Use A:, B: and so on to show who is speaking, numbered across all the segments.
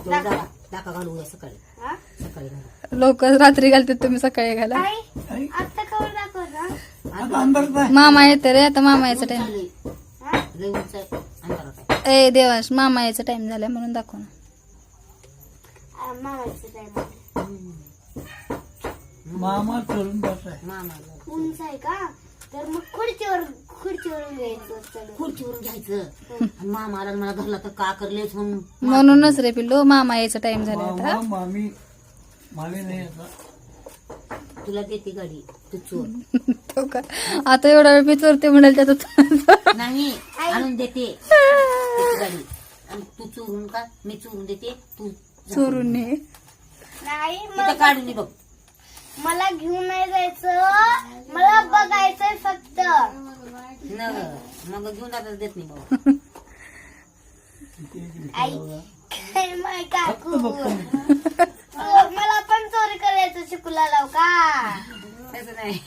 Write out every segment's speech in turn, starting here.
A: दाखा घालू उद्या सकाळी सकाळी घालू.
B: लोक रात्री घालतात, तुम्ही सकाळी घाला.
C: आता कवर दाखव ना.
B: मामा येते रे आता, मामा यायचा टाइम.
A: लय उंच आहे, अंधारात आहे.
B: ए देवांश, मामा यायचा टाइम झालाय म्हणून दाखव ना.
C: मामाचं टाइम
D: मामा चढून बसाय.
A: मामाला
C: उंच आहे का, तर मग खुर्चीवरून घ्यायचं.
A: खुर्चीवरून घ्यायचं आणि मामाला मला घरला तर का करलेच म्हणून
B: म्हणूनच रे पिल्लो, मामा यायचा टाइम झालाय आता.
D: मामा मामी मामी नाही आता.
A: तुला देते गाडी तू चोर.
B: तो का आता एवढा वेळ मी चोरते म्हणाल त्यात.
A: नाही आणून देते गाडी आणि तू चोरून का मी चोरून देते तू
B: चोरून ने.
C: नाही
A: तिथं काढून ये बघ.
C: मला घेऊन नाही जायचं, मला बघायचंय फक्त.
A: मग घेऊन जाताच देत नाही बाबा.
C: आई काय माय काकू, मला पण चोरी करायचं शिकूला लाव का.
A: तसं नाही.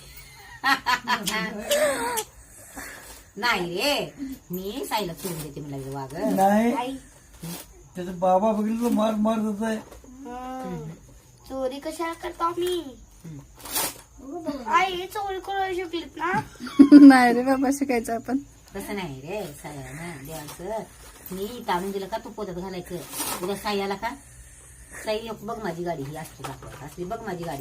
A: नाही रे, मी साईला चोरून देते मला वाघ.
D: नाही
C: आई
D: त्याचा बाबा बघितलं तर मार मार होत आहे.
C: चोरी कशाला करतो मी. आई चोरी करायला शिकलीत ना.
B: नाही रे बाबा, शिकायचं आपण.
A: तसं नाही रे साया देवाचं. मी ताणून दिलं का तू पोत्यात घालायचं. उद्या साई आला का, साई बघ माझी गाडी ही असते असली बघ माझी गाडी.